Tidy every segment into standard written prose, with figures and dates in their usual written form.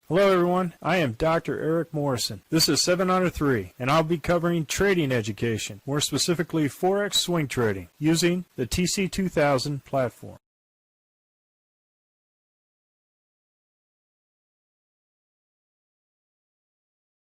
Hello everyone, I am Dr. Eric Morrison. This is 7 Under 3, and I'll be covering trading education, more specifically Forex swing trading, using the TC2000 platform.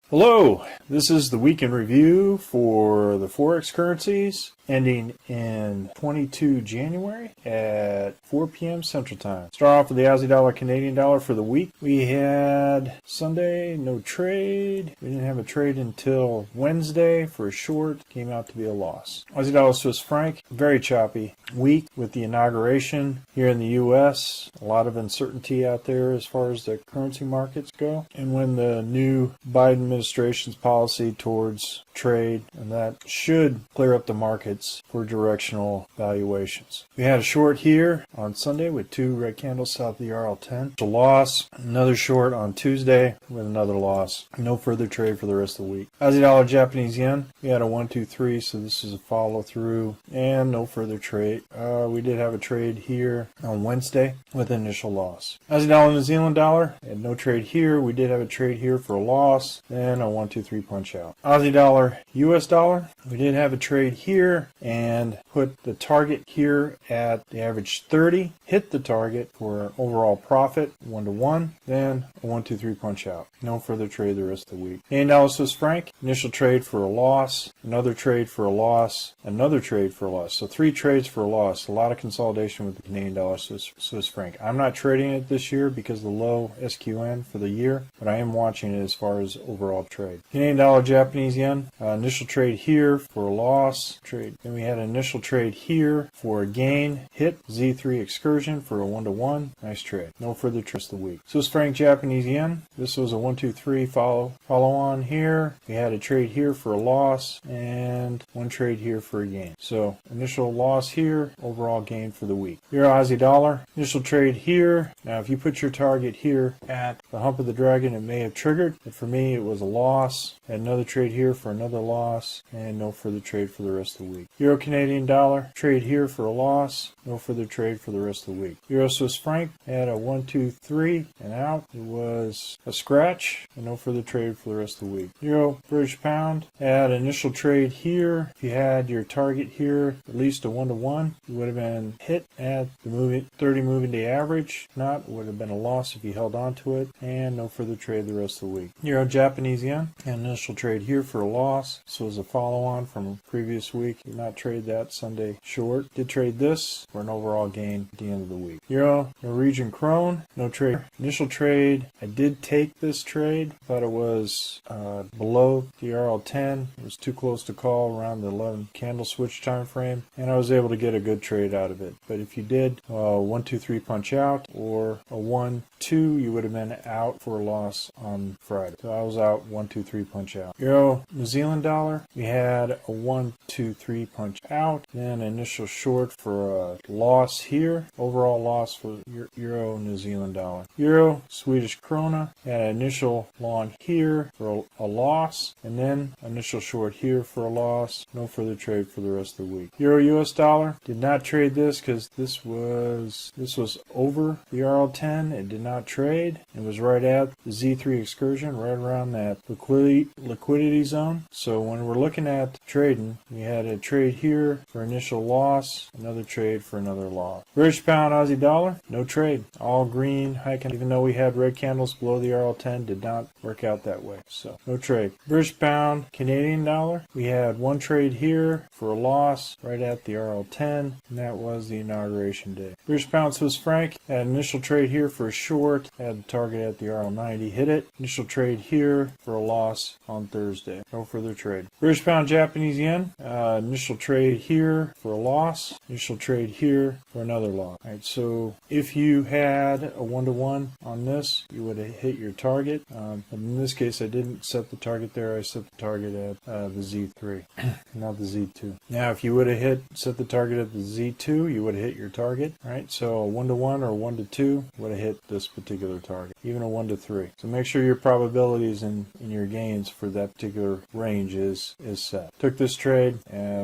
Hello, this is the week in review for the Forex currencies ending in 22 January at 4 p.m. Central Time. Start off with the Aussie dollar, Canadian dollar for the week. We had Sunday, no trade. We didn't have a trade until Wednesday for a short. Came out to be a loss. Aussie dollar, Swiss franc, very choppy week with the inauguration here in the U.S. A lot of uncertainty out there as far as the currency markets go. And when the new Biden administration's policy towards trade, and that should clear up the markets for directional valuations. We had a short here on Sunday with two red candles south of the RL10. A loss, another short on Tuesday with another loss. No further trade for the rest of the week. Aussie dollar, Japanese yen, we had a 1-2-3, so this is a follow through and no further trade. We did have a trade here on Wednesday with an initial loss. Aussie dollar, New Zealand dollar, had no trade here. We did have a trade here for a loss and a 1-2-3 punch out. Aussie dollar, US dollar, we did have a trade here and put the target here at the average 30, hit the target for an overall profit 1-to-1, then a 1-2-3 punch out. No further trade the rest of the week. Canadian dollar, Swiss franc, initial trade for a loss, another trade for a loss, another trade for a loss. So 3 trades for a loss. A lot of consolidation with the Canadian dollar, Swiss franc. I'm not trading it this year because of the low SQN for the year, but I am watching it as far as overall trade. Canadian dollar, Japanese yen, initial trade here for a loss. Then we had an initial trade here for a gain. Hit Z3 excursion for a 1-to-1. Nice trade. No further trade the week. Swiss franc, Japanese yen. This was a 1-2-3 follow on here. We had a trade here for a loss and one trade here for a gain. So initial loss here, overall gain for the week. Euro, Aussie dollar, initial trade here. Now if you put your target here at the hump of the dragon, it may have triggered, but for me it was a loss. Had another trade here for another loss and no further trade for the rest of the week. Euro, Canadian dollar, trade here for a loss, no further trade for the rest of the week. Euro, Swiss franc, had a 1-2-3 and out. It was a scratch and no further trade for the rest of the week. Euro, British pound, had an initial trade here. If you had your target here, at least a 1-to-1, you would have been hit at the 30 moving day average. If not, it would have been a loss if you held on to it, and no further trade the rest of the week. Euro, Japanese yen, an initial trade here for a loss. This was a follow on from a previous week. Did not trade that Sunday short. Did trade this for an overall gain at the end of the week. Euro, Norwegian krone, no trade. Initial trade, I did take this trade. Thought it was below the RL10. It was too close to call around the 11 candle switch time frame, and I was able to get a good trade out of it. But if you did 1-2-3 punch out or a 1-2, you would have been out for a loss on Friday. So I was out 1-2-3 punch out. Euro, New Zealand dollar, we had a 1-2-3 punch out, then initial short for a loss here, overall loss for Euro, New Zealand dollar. Euro, Swedish krona, had an initial long here for a loss, and then initial short here for a loss. No further trade for the rest of the week. Euro, US dollar, did not trade this because this was over the RL10. It did not trade. It was right at the Z3 excursion, right around that liquidity zone. So when we're looking at trading, we had a trade here for initial loss, another trade for another loss. British pound, Aussie dollar, no trade. All green, high candle. Even though we had red candles below the RL10, did not work out that way. So no trade. British pound, Canadian dollar, we had one trade here for a loss right at the RL10, and that was the inauguration day. British pound, Swiss franc, had an initial trade here for a short, had the target at the RL90, hit it. Initial trade here for a loss on Thursday. No further trade. British pound, Japanese yen, initial trade here for a loss, initial trade here for another loss. All right, so if you had a 1-to-1 on this, you would have hit your target. In this case, I didn't set the target there. I set the target at the Z3, not the Z2. Now, if you would have set the target at the Z2, you would have hit your target. All right, so a 1-to-1 or 1-to-2 would have hit this particular target, even a 1-to-3. So make sure your probabilities in your gains for that particular range is set. Took this trade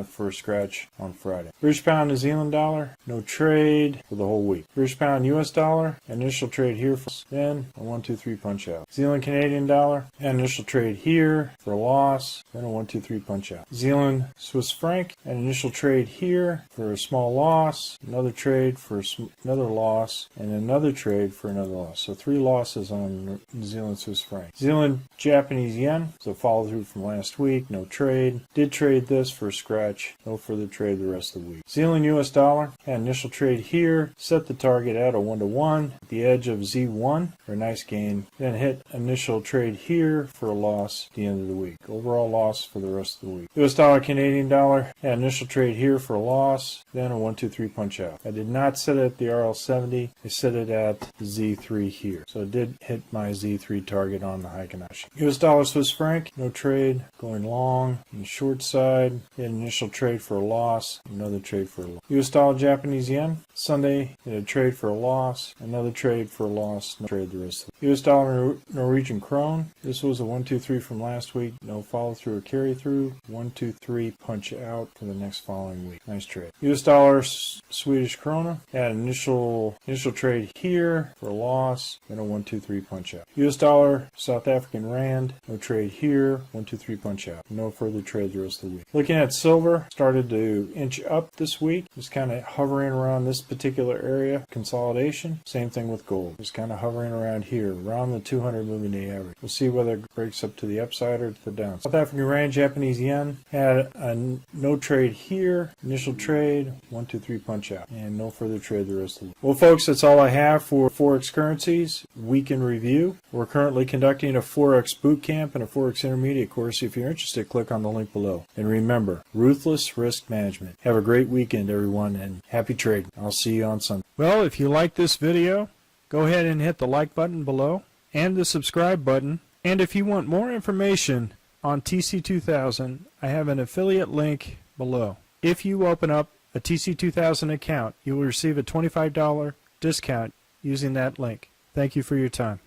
for a scratch on Friday. British pound, New Zealand dollar, no trade for the whole week. British pound, US dollar, initial trade here, then a 1-2 1-2-3 punch out. Zealand Canadian dollar, an initial trade here for a loss, then a 1-2-3 punch out. Zealand Swiss franc, an initial trade here for a small loss, another trade for another loss, and another trade for another loss. So 3 losses on New Zealand Swiss franc. Zealand Japanese yen, so follow through from last week, no trade. Did trade this for a scratch, no further trade the rest of the week. Zealand US dollar, had initial trade here, set the target at a 1-to-1, the edge of Z1 for a nice gain, then hit initial trade here for a loss at the end of the week. Overall loss for the rest of the week. US dollar Canadian dollar, had initial trade here for a loss, then a 1-2-3 punch out. I did not set it at the RL70, I set it at the Z3 here. So it did hit my Z3 target on the Heikinashi. US dollar Swiss franc, no trade, going long. On the short side, hit initial trade for a loss, another trade for a loss. US dollar Japanese yen, Sunday, hit a trade for a loss, another trade for a loss, no trade the rest of it. US dollar Norwegian krone, this was a 1-2-3 from last week, no follow through or carry through, 1-2-3 punch out for the next following week. Nice trade. US dollar Swedish krona, had an initial trade here for a loss, then a 1-2-3 punch out. US dollar South African rand, no trade here, 1-2-3 punch out. No further trade the rest of the week. Looking at silver, started to inch up this week, just kind of hovering around this particular area, consolidation. Same thing with gold, just kind of hovering around here, around the 200 moving day average. We'll see whether it breaks up to the upside or to the downside. South African rand, Japanese yen, had a no trade here, initial trade, 1-2-3 punch out, and no further trade the rest of the week. Well, folks, that's all I have for Forex currencies week in review. We're currently conducting a Forex boot camp and a Forex intermediate course. If you're interested, click on the link below. And remember, ruthless risk management. Have a great weekend, everyone, and happy trading. I'll see you on Sunday. Well, if you like this video, go ahead and hit the like button below and the subscribe button. And if you want more information on TC2000, I have an affiliate link below. If you open up a TC2000 account, you will receive a $25 discount using that link. Thank you for your time.